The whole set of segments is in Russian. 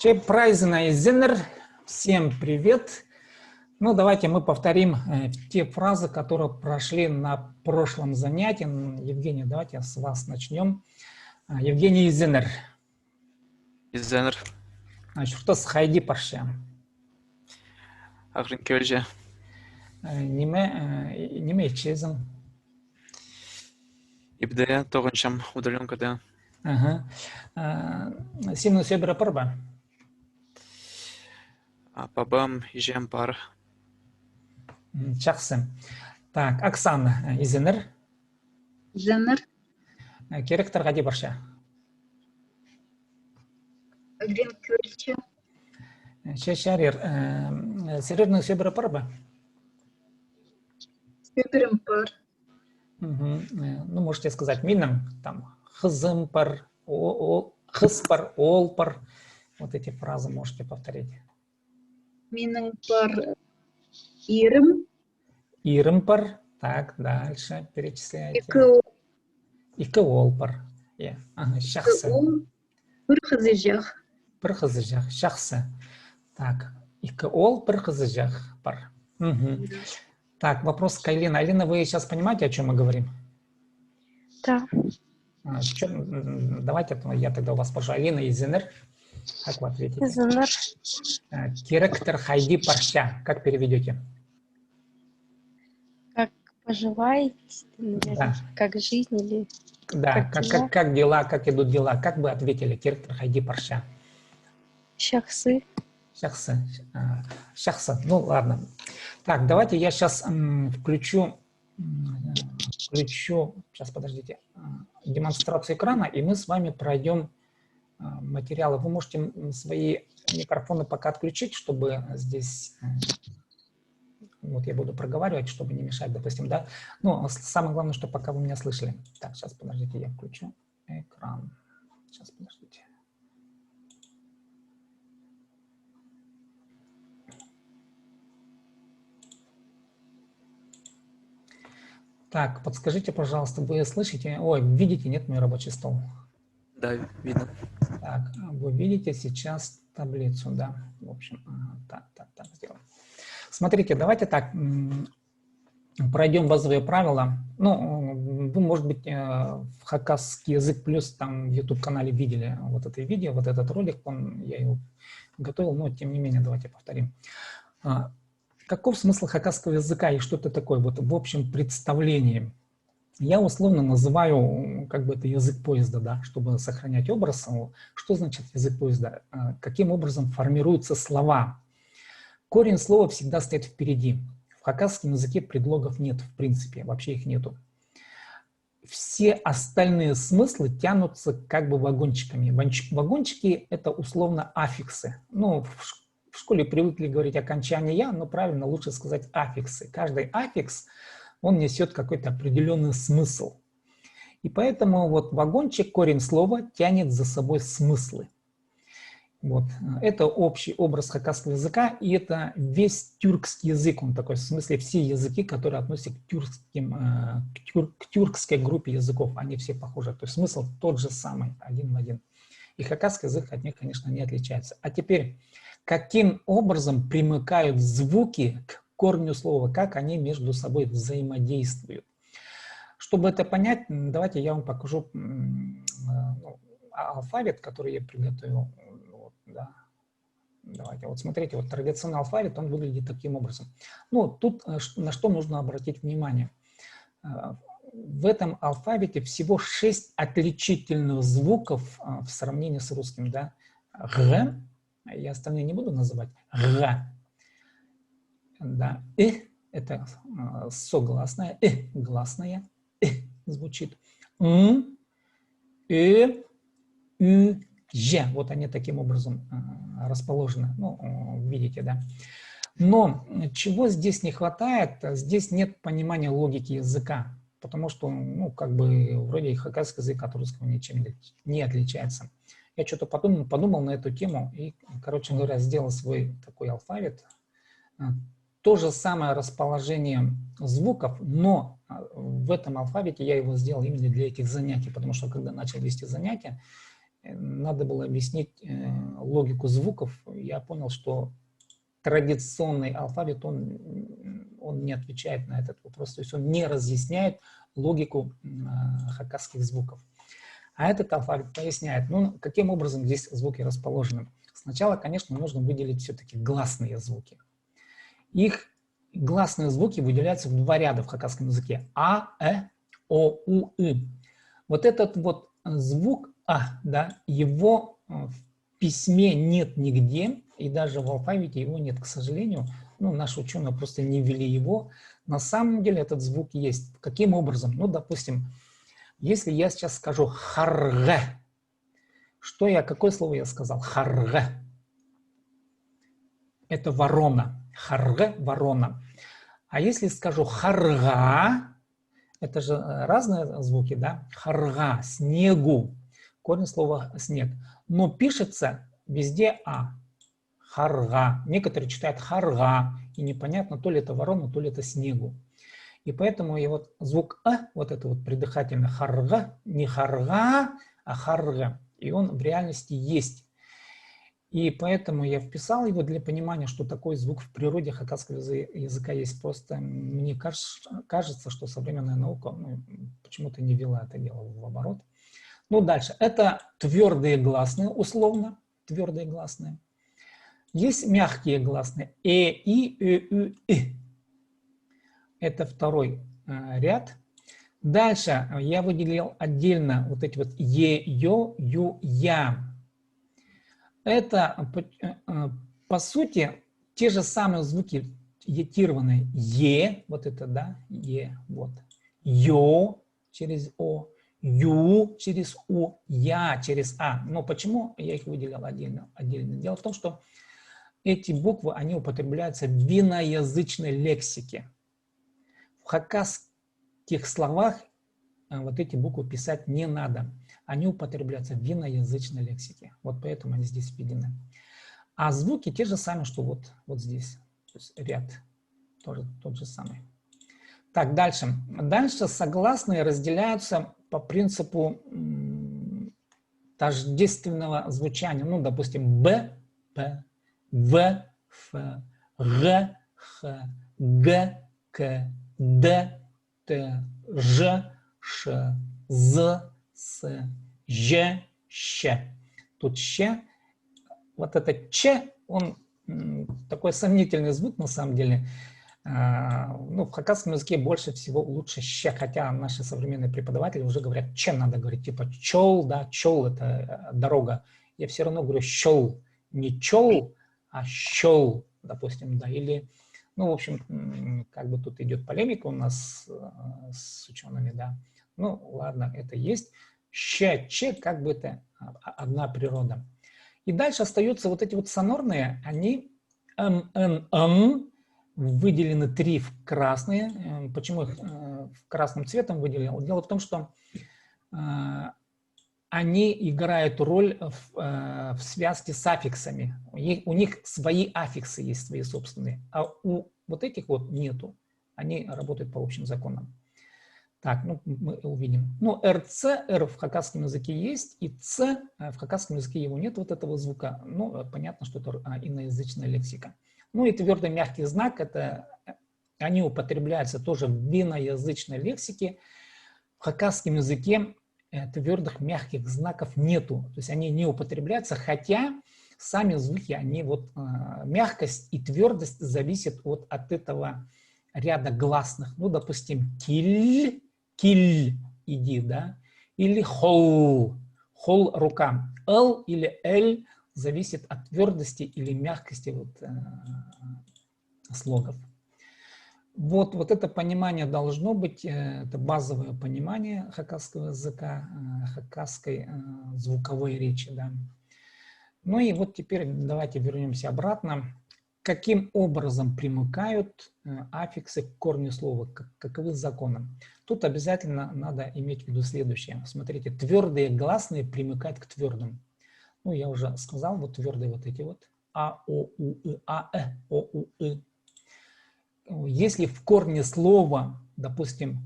Чепрайзена и Зенер. Всем привет. Ну, давайте мы повторим те фразы, которые прошли на прошлом занятии. Евгений, давайте с вас начнем. Евгений Зенер. Зенер. Значит, что с Хайди Парша? Агринкельже. Неме чезен. Ибде тогончам удаленкада. Ага. Симну Себера Парба. Пабам ижем пар. Чахсы. Так, Оксана Изенер. Зенер. Керектор Хайди Парша. Агринкельже. Шарир. Серерну Себера Парба. Себерем пар. Ну, можете сказать мином, там, хзымпар, хыспар, олпар. Вот эти фразы можете повторить. Минем пар. Ирем. Ирымпар. Так, дальше перечисляйте. Икі олпар. Ага, шахсы. Бір қызыжақ. Бір қызыжақ, шахсы. Так, икі ол, бір қызыжақ пар. Так, вопрос к Айлине. Айлина, вы сейчас понимаете, о чем мы говорим? Да. Давайте я тогда у вас спрошу. Айлина и Зенер. Как вы ответите? Зенер. Керектор Хайди Парша. Как переведете? Как поживаете? Да. Как жизнь или... Да, как дела, как идут дела? Как бы ответили керектор Хайди Парша? Шахсы. Шахсы. Шахсы. Ну, ладно. Так, давайте я сейчас включу, сейчас, подождите, демонстрацию экрана, и мы с вами пройдем материалы. Вы можете свои микрофоны пока отключить, чтобы здесь, вот я буду проговаривать, чтобы не мешать, допустим, да. Но самое главное, что пока вы меня слышали. Так, сейчас, подождите, я включу экран. Сейчас, подождите. Так, подскажите, пожалуйста, вы слышите? Ой, видите, нет, мой рабочий стол? Да, видно. Так, вы видите сейчас таблицу, да? В общем, так, сделаем. Смотрите, давайте так, пройдем базовые правила. Ну, вы, может быть, в Хакасский язык плюс там в YouTube-канале видели вот это видео, вот этот ролик, я его готовил, но тем не менее, давайте повторим. Каков смысл хакасского языка и что это такое вот в общем представлении? Я условно называю как бы это язык поезда, да, чтобы сохранять образ. Что значит язык поезда? Каким образом формируются слова? Корень слова всегда стоит впереди. В хакасском языке предлогов нет, в принципе, вообще их нету. Все остальные смыслы тянутся как бы вагончиками. Вагончики — это условно аффиксы. Ну, в школе привыкли говорить окончание «я», но правильно лучше сказать аффиксы. Каждый аффикс, он несет какой-то определенный смысл. И поэтому вот вагончик, корень слова, тянет за собой смыслы. Вот. Это общий образ хакасского языка, и это весь тюркский язык, он такой, в смысле все языки, которые относятся к тюркской группе языков, они все похожи. То есть смысл тот же самый, один в один. И хакасский язык от них, конечно, не отличается. А теперь, каким образом примыкают звуки к корню слова, как они между собой взаимодействуют. Чтобы это понять, давайте я вам покажу алфавит, который я приготовил. Вот, да. Давайте, вот смотрите, вот традиционный алфавит, он выглядит таким образом. Ну, тут на что нужно обратить внимание. В этом алфавите всего 6 отличительных звуков в сравнении с русским. Да? Г, я остальные не буду называть. Г. Да. Это согласная. Гласная. Звучит. Ж. Вот они таким образом расположены. Ну, видите, да. Но чего здесь не хватает? Здесь нет понимания логики языка. Потому что, ну, как бы, вроде и хакасский язык от русского ничем не отличается. Я что-то подумал на эту тему и, короче говоря, сделал свой такой алфавит. То же самое расположение звуков, но в этом алфавите я его сделал именно для этих занятий, потому что когда начал вести занятия, надо было объяснить логику звуков. Я понял, что традиционный алфавит, он не отвечает на этот вопрос, то есть он не разъясняет логику хакасских звуков. А этот алфавит поясняет, ну, каким образом здесь звуки расположены. Сначала, конечно, нужно выделить все-таки гласные звуки. Их гласные звуки выделяются в два ряда в хакасском языке. А, О, У, И. Вот этот вот звук А, да, его в письме нет нигде, и даже в алфавите его нет, к сожалению. Ну, наши ученые просто не ввели его. На самом деле этот звук есть. Каким образом? Ну, допустим, если я сейчас скажу харгэ, какое слово я сказал? Харгэ. Это ворона. Харгэ – ворона. А если скажу харга, это же разные звуки, да? Харга – снегу. Корень слова снег. Но пишется везде А. Харга. Некоторые читают харга. И непонятно, то ли это ворона, то ли это снегу. И поэтому и вот звук А, вот это вот придыхательный харга, не харга, а харга. И он в реальности есть. И поэтому я вписал его для понимания, что такой звук в природе хакасского языка есть. Просто мне кажется, что современная наука почему-то не вела это дело в оборот. Ну, дальше. Это твердые гласные, условно, твердые гласные. Есть мягкие гласные. И, Ü, И. Это второй ряд. Дальше я выделил отдельно вот эти вот Ё, Ю, Я. Это, по сути, те же самые звуки етированные. Е, вот это, да, Е, вот. Ё через О, Ю через У, Я через А. Но почему я их выделил отдельно? Дело в том, что эти буквы, они употребляются в виноязычной лексике. В хакасских словах вот эти буквы писать не надо. Они употребляются в виноязычной лексике. Вот поэтому они здесь введены. А звуки те же самые, что вот здесь. То есть ряд тоже тот же самый. Так, дальше. Дальше согласные разделяются по принципу тождественного звучания. Ну, допустим, Б, П, В, Ф, Г, Х, Г, К, Д, Т, Ж, Ш, З, С, Ж, Щ. Тут Щ, вот это Ч, он такой сомнительный звук на самом деле. Ну, в хакасском языке больше всего лучше Щ, хотя наши современные преподаватели уже говорят Ч, надо говорить, типа чол, да, чол это дорога. Я все равно говорю щол, не чол, а щол, допустим, да, или, ну, в общем, как бы тут идет полемика у нас с учеными, да. Ну, ладно, это есть. Щ, Ч, как бы это одна природа. И дальше остаются вот эти вот сонорные, они выделены 3 в красные. Почему их в красным цветом выделил? Дело в том, что они играют роль в связке с аффиксами. У них свои аффиксы есть, свои собственные. А у вот этих вот нету. Они работают по общим законам. Так, ну, мы увидим. Ну, РЦ, Р в хакасском языке есть, и Ц в хакасском языке его нет, вот этого звука. Ну, понятно, что это иноязычная лексика. Ну, и твердый мягкий знак, это они употребляются тоже в иноязычной лексике. В хакасском языке твердых мягких знаков нету, то есть они не употребляются, хотя сами звуки, они вот, мягкость и твердость зависят от этого ряда гласных. Ну, допустим, киль, киль, иди, да, или хол, хол, рука. Л или эль зависит от твердости или мягкости вот, слогов. Вот это понимание должно быть, это базовое понимание хакасского языка, хакасской звуковой речи. Да. Ну и вот теперь давайте вернемся обратно. Каким образом примыкают аффиксы к корню слова? Каковы законы? Тут обязательно надо иметь в виду следующее. Смотрите, твердые гласные примыкают к твердым. Ну, я уже сказал, вот твердые вот эти вот. А, О, У, И, А, О, У, И. Если в корне слова, допустим,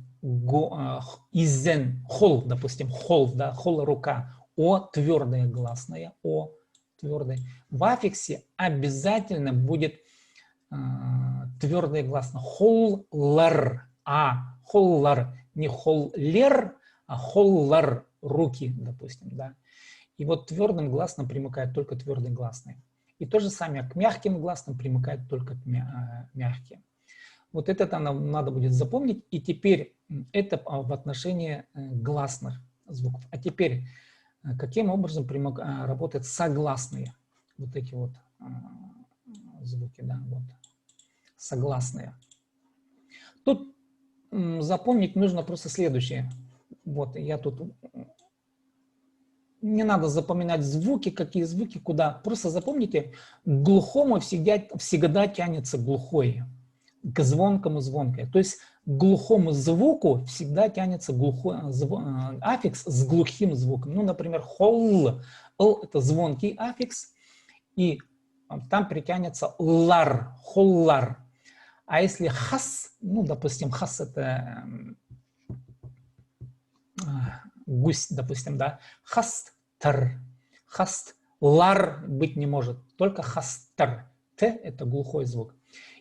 изен, хол, допустим, хол, да, хол, рука, О твердое гласное, О твердое. В аффиксе обязательно будет твердое гласное. Холлар. Холлар. Не холлер, а холлар. Руки, допустим, да. И вот твердым гласным примыкают только твердые гласные. И то же самое к мягким гласным примыкают только мягкие. Вот это нам надо будет запомнить. И теперь это в отношении гласных звуков. А теперь каким образом работают согласные? Вот эти вот звуки, да, вот. Согласные. Тут запомнить нужно просто следующее. Вот я тут... Не надо запоминать звуки, какие звуки, куда. Просто запомните, к глухому всегда тянется глухое. К звонкому звонкое. То есть к глухому звуку всегда тянется аффикс с глухим звуком. Ну, например, холл. Л – это звонкий аффикс. И там притянется лар, холлар. А если хас, ну, допустим, хас – это гусь, допустим, да, хастар, хастлар быть не может, только хастар, т – это глухой звук.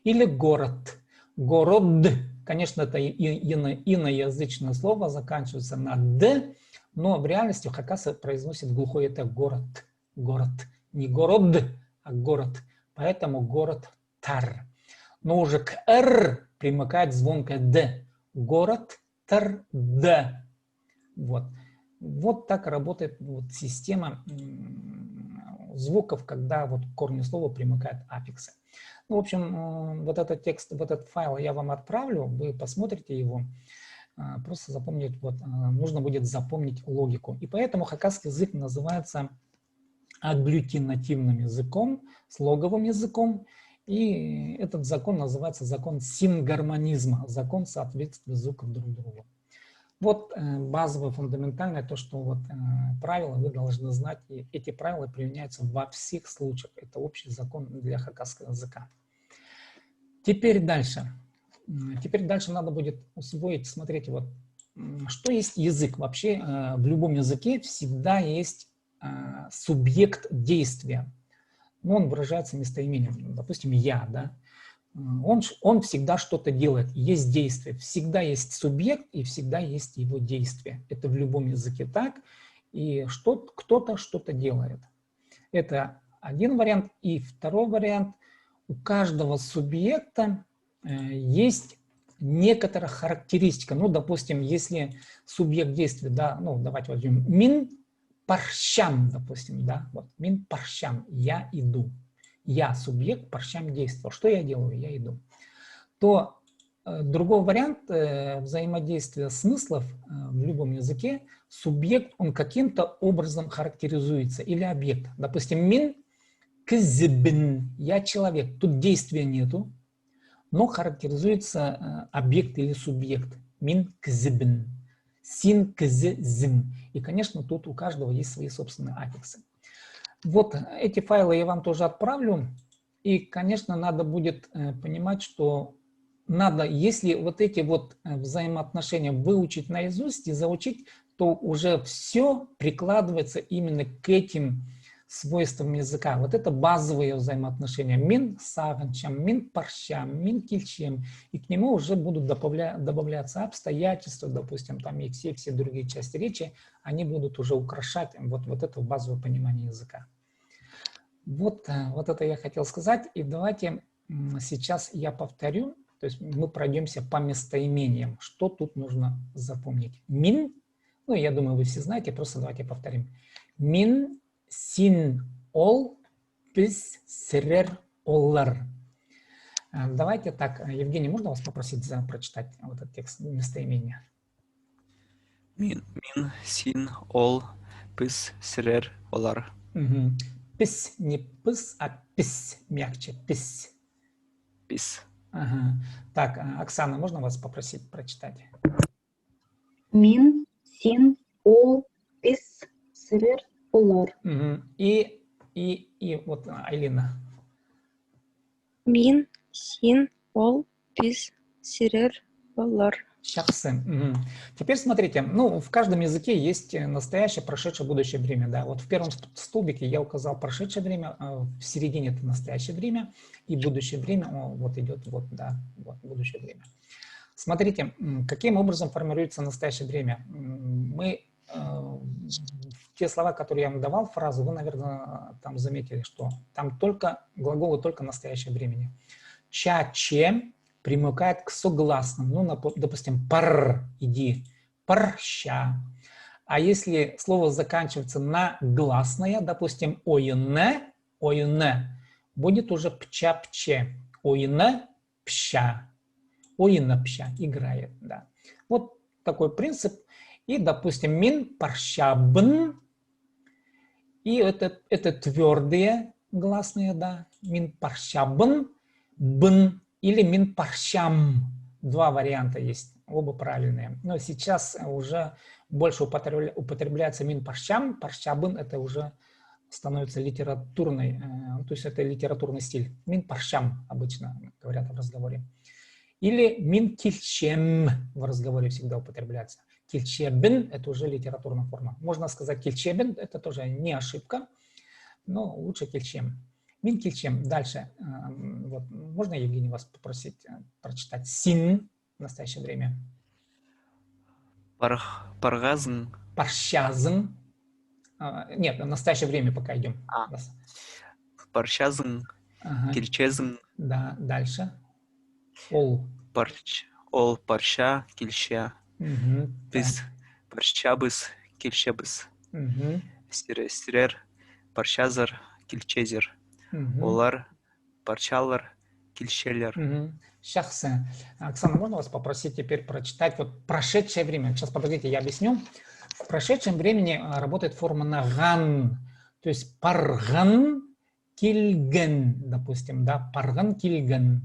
Или город, город, конечно, это иноязычное слово, заканчивается на д, но в реальности хакасы произносит глухой т, город, город, не город, а город, поэтому город тар. Но уже к р примыкает звонкое д, город тар д. Вот. Вот так работает вот система звуков, когда вот к корню слова примыкают аффиксы. Ну, в общем, вот этот текст, вот этот файл я вам отправлю, вы посмотрите его, просто запомнить, вот, нужно будет запомнить логику. И поэтому хакасский язык называется агглютинативным языком, слоговым языком, и этот закон называется закон сингармонизма, закон соответствия звуков друг другу. Вот базовое, фундаментальное, то, что вот правила вы должны знать, и эти правила применяются во всех случаях. Это общий закон для хакасского языка. Теперь дальше. Теперь дальше надо будет усвоить, смотрите, вот, что есть язык. Вообще в любом языке всегда есть субъект действия. Но он выражается местоимением. Допустим, я, да. Он всегда что-то делает, есть действие. Всегда есть субъект и всегда есть его действие. Это в любом языке так. И кто-то что-то делает. Это один вариант. И второй вариант. У каждого субъекта есть некоторая характеристика. Ну, допустим, если субъект действия, да, ну, давайте возьмем мин парщам, допустим, да, вот мин парщам, я иду. Я субъект, парщам действовал. Что я делаю? Я иду. То другой вариант взаимодействия смыслов в любом языке, субъект, он каким-то образом характеризуется, или объект. Допустим, мин кзбн, я человек. Тут действия нету, но характеризуется объект или субъект. Мин кзбн, син кззм. И, конечно, тут у каждого есть свои собственные аффиксы. Вот эти файлы я вам тоже отправлю. И, конечно, надо будет понимать, что надо, если вот эти вот взаимоотношения выучить наизусть и заучить, то уже все прикладывается именно к этим свойствам языка. Вот это базовые взаимоотношения. Мин саганчам, мин парщам, мин кильчем. И к нему уже будут добавляться обстоятельства, допустим, там и все другие части речи, они будут уже украшать вот это базовое понимание языка. Вот это я хотел сказать. И давайте сейчас я повторю, то есть мы пройдемся по местоимениям. Что тут нужно запомнить? Мин, ну я думаю, вы все знаете, просто давайте повторим. Мин, син, ол, пис, срер, оллар. Давайте так, Евгений, можно вас попросить прочитать вот этот текст местоимения? Мин, син, ол, пис, срер, олар. Угу. Пис, не пыс, а пис, мягче, пис. Пис. Ага. Так, Оксана, можно вас попросить прочитать? Мин, син, ол, пис, срер, олар. Угу. И вот Айлина. Мин, син, ол, пис, сирер, олар. Шахсы. Мгм. Теперь смотрите, ну, в каждом языке есть настоящее, прошедшее, будущее время, да. Вот в первом столбике я указал прошедшее время, а в середине это настоящее время, и будущее время, вот идет, вот, да, вот, будущее время. Смотрите, каким образом формируется настоящее время. Мы, те слова, которые я вам давал, фразу, вы, наверное, там заметили, что там только глаголы, только настоящее времени. Ча-че примыкает к согласным. Ну, допустим, пар, иди, парща. А если слово заканчивается на гласное, допустим, ойне, ойне, будет уже пча-пче. Ойне, пща. Ойне, пща, играет, да. Вот такой принцип. И, допустим, мин, парщабн. И это твердые гласные, да. Мин, парщабн, бн. Или мин парщам. Два варианта есть, оба правильные. Но сейчас уже больше употребляется мин парщам. Парщабын это уже становится литературной, то есть это литературный стиль. Мин парщам обычно говорят в разговоре. Или мин кильчем в разговоре всегда употребляется. Кильчебен это уже литературная форма. Можно сказать кильчебен, это тоже не ошибка, но лучше кильчем. Мин кильчем. Дальше. Вот. Можно, Евгений, вас попросить прочитать син в настоящее время? Паргазн. Парщазн. Нет, в настоящее время пока идем. Парщазн. Ага. Кильчезн. Да, дальше. Ол. Ол парща, кильща. Угу, Пис парщабыс, кильщебыс. Угу. Сирер, парщазар, кильчезер. Угу. Олар, парчалар, кильщеллер. Угу. Шахсы. Оксана, можно вас попросить теперь прочитать вот прошедшее время? Сейчас, подождите, я объясню. В прошедшем времени работает форма на ган. То есть парган кильген, допустим, да, парган кильген.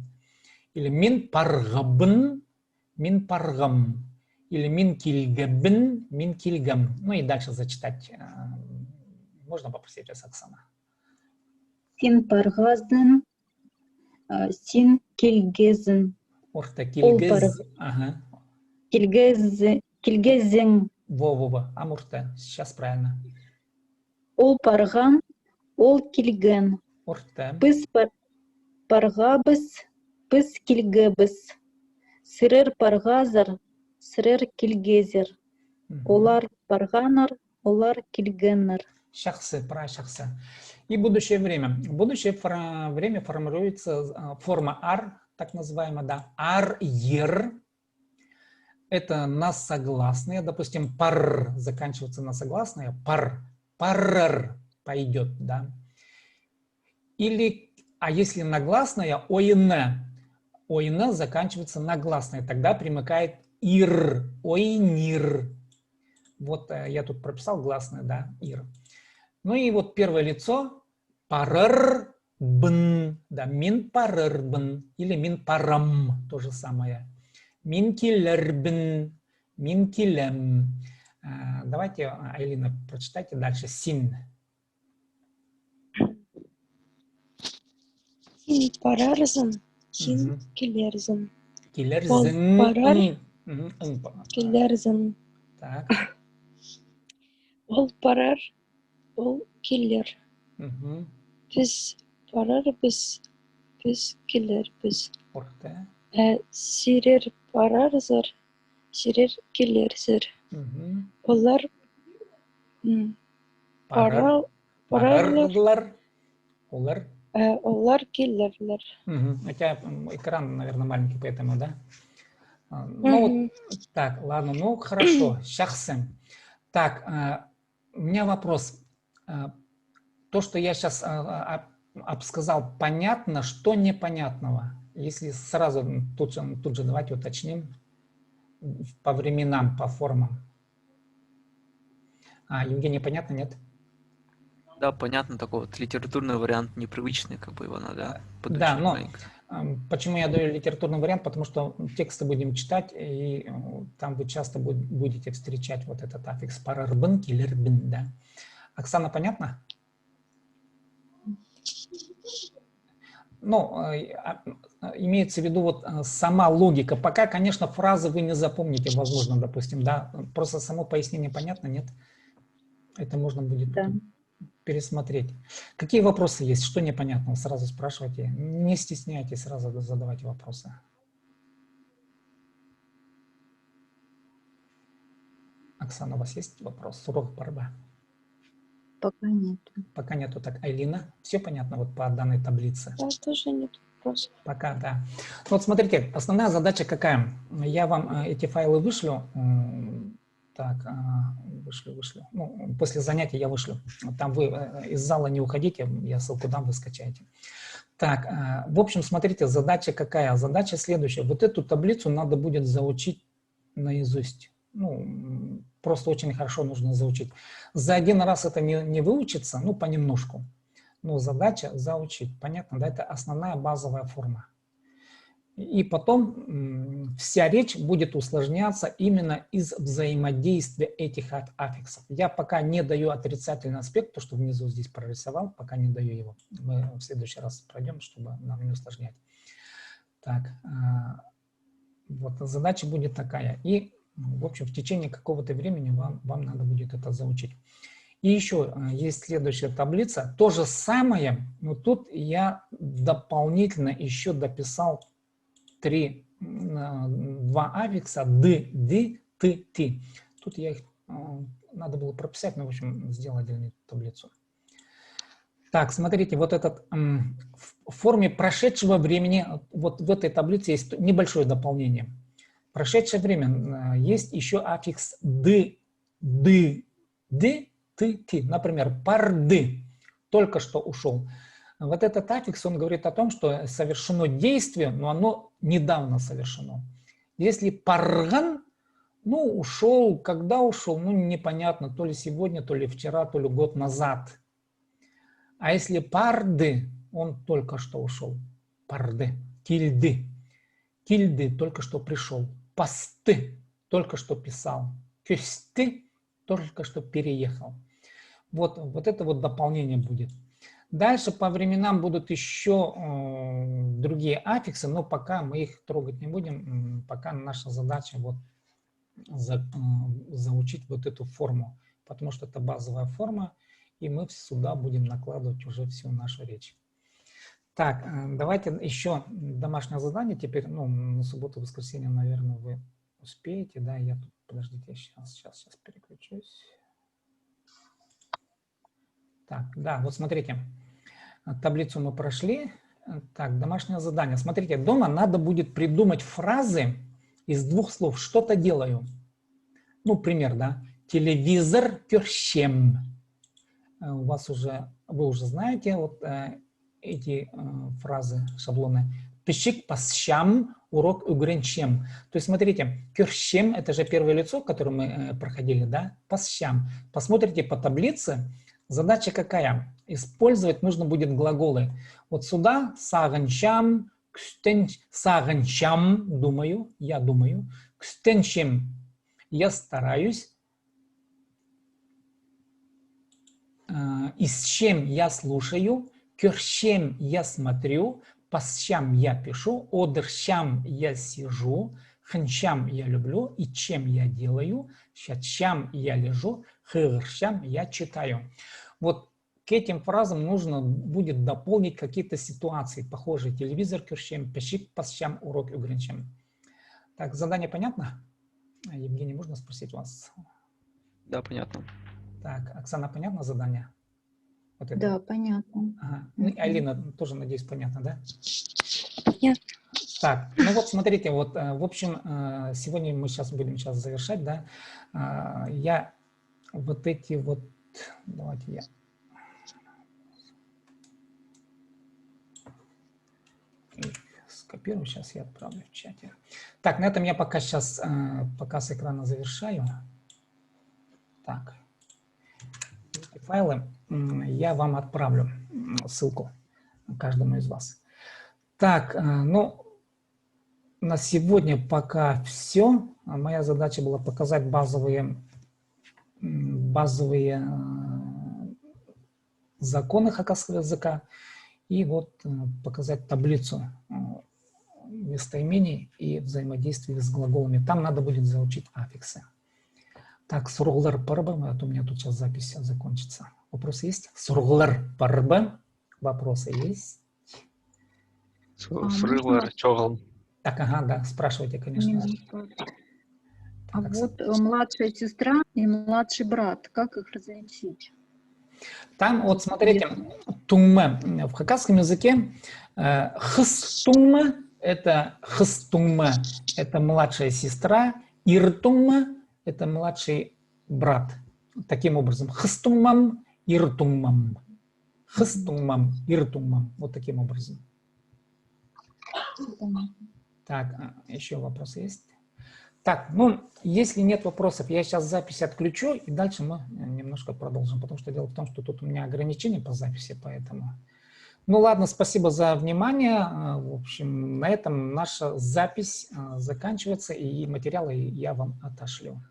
Или мин паргабн, мин паргам. Или мин кильгабн, мин кильгам. Ну и дальше зачитать. Можно попросить вас, Оксана? Син паргазн, син кильгезн. Орта кильгез. Ага. Кильгезен. Во-во-во. Амурта. Сейчас правильно. Ол парган, ол кильген. Орта. Пыс паргабыс, пыс кильгебыс. Сирер паргазар, сирер кильгезер. Олар парганар, олар кильгеннар. Шахсы, шахсы. И будущее время. Будущее время формируется форма ар, так называемая, да. Ар-ер. Это на согласные. Допустим, пар заканчивается на согласные. Пар. Парр пойдет, да. Или, а если на гласное, ойне. Ойне заканчивается на гласное. Тогда примыкает ир. Ойнир. Вот я тут прописал гласное, да, ир. Ну и вот первое лицо паррбн, да, мин паррбн или мин парам, то же самое. Мин киллербн, мин килем. Давайте, Айлина, прочитайте дальше. Син. Син парарзан, син килерзан. Киллерзен. Парар. Килерзан. Так. Ол парар, ол киллер. Біз парар, біз киллер, біз. Орта. Сирер парарзар, сирер киллерзер. Олар Парарлар. Олар. Олар киллерлер. Хотя экран, наверное, маленький, поэтому, да? Ну, так, ладно, ну, хорошо. Шахсы. Так, у меня вопрос. То, что я сейчас обсказал, понятно, что непонятного? Если сразу тут же давайте уточним по временам, по формам. Евгений, понятно, нет? Да, понятно, такой вот литературный вариант непривычный, как бы его надо подучить. Да, но почему я даю литературный вариант? Потому что тексты будем читать, и там вы часто будете встречать вот этот аффикс парарбын, киллербын, да. Оксана, понятно? Ну, имеется в виду вот сама логика. Пока, конечно, фразы вы не запомните, возможно, допустим, да. Просто само пояснение понятно, нет? Это можно будет Да. пересмотреть. Какие вопросы есть? Что непонятно? Сразу спрашивайте. Не стесняйтесь, сразу задавайте вопросы. Оксана, у вас есть вопрос? Сурок Парба. Пока нет. Пока нету. Так, Айлина, все понятно вот по данной таблице? Да, тоже нет вопросов. Пока, да. Вот смотрите, основная задача какая? Я вам эти файлы вышлю. Так, вышлю. Ну, после занятия я вышлю. Там вы из зала не уходите, я ссылку дам, вы скачаете. Так, в общем, смотрите, задача какая? Задача следующая. Вот эту таблицу надо будет заучить наизусть. Ну, просто очень хорошо нужно заучить. За один раз это не выучится, ну, понемножку. Но задача заучить. Понятно, да? Это основная базовая форма. И потом вся речь будет усложняться именно из взаимодействия этих аффиксов. Я пока не даю отрицательный аспект, то, что внизу здесь прорисовал, пока не даю его. Мы в следующий раз пройдем, чтобы нам не усложнять. Так, вот задача будет такая. И, в общем, в течение какого-то времени вам надо будет это заучить. И еще есть следующая таблица. То же самое, но тут я дополнительно еще дописал два аффикса д, т, т. Тут я их надо было прописать, но, в общем, сделал отдельную таблицу. Так, смотрите, вот этот в форме прошедшего времени, вот в этой таблице есть небольшое дополнение. Прошедшее время есть еще аффикс д, т, т. Например, парды, только что ушел. Вот этот аффикс, он говорит о том, что совершено действие, но оно недавно совершено. Если парган, ну, ушел, когда ушел, ну, непонятно, то ли сегодня, то ли вчера, то ли год назад. А если парды, он только что ушел. Парды, кильды. Кильды только что пришел. Пасты, только что писал. Кюсты, только что переехал. Вот это вот дополнение будет. Дальше по временам будут еще другие аффиксы, но пока мы их трогать не будем. Пока наша задача вот заучить вот эту форму, потому что это базовая форма, и мы сюда будем накладывать уже всю нашу речь. Так, давайте еще домашнее задание теперь, ну, на субботу, воскресенье, наверное, вы успеете, да, я тут, подождите, сейчас переключусь. Так, да, вот смотрите, таблицу мы прошли. Так, домашнее задание. Смотрите, дома надо будет придумать фразы из двух слов. Что-то делаю. Ну, пример, да. Телевизор перщем. У вас уже, вы уже знаете вот эти фразы, шаблоны. Пищик пасщам, урок угренчем. То есть, смотрите, перщем, это же первое лицо, которое мы проходили, да. Пасщам. Посмотрите по таблице. Задача какая? Использовать нужно будет глаголы. Вот сюда саганчам, саганчам, я думаю, кстенчем, я стараюсь, и с чем я слушаю, кёрщем я смотрю, пасщам я пишу, одерщам я сижу, ханчам я люблю, и чем я делаю, щачам я лежу, хырщам я читаю. Вот к этим фразам нужно будет дополнить какие-то ситуации, похожие. Телевизор кёрщем, пищик пасщам, урок угренчем. Так, задание понятно? Евгений, можно спросить вас? Да, понятно. Так, Оксана, понятно задание? Вот это. Да, понятно. Ага. Ну, Алина, тоже, надеюсь, понятно, да? Понятно. Так, ну вот смотрите, вот, в общем, сегодня мы будем завершать, да? Я вот эти вот, давайте я их скопирую, сейчас я отправлю в чате. Так, на этом я пока сейчас показ экрана завершаю. Так, эти файлы я вам отправлю ссылку каждому из вас. Так, ну, на сегодня пока все. Моя задача была показать базовые законы хакасского языка и вот показать таблицу местоимений и взаимодействий с глаголами. Там надо будет заучить аффиксы. Так, сургулар парбам, а то у меня тут сейчас запись закончится. Вопросы есть? Сургулар парбам. Вопросы есть? Сургулар чогал. Так, ага, да, спрашивайте, конечно. А Так, вот младшая сестра и младший брат, как их различить? Там, вот смотрите, тумма. В хакасском языке хыстумма – это младшая сестра, иртумма – это младший брат. Таким образом, хыстуммам, иртуммам. Хыстуммам, иртуммам. Вот таким образом. Так, еще вопросы есть? Так, ну, если нет вопросов, я сейчас запись отключу, и дальше мы немножко продолжим, потому что дело в том, что тут у меня ограничения по записи, поэтому... Ну, ладно, спасибо за внимание. В общем, на этом наша запись заканчивается, и материалы я вам отошлю.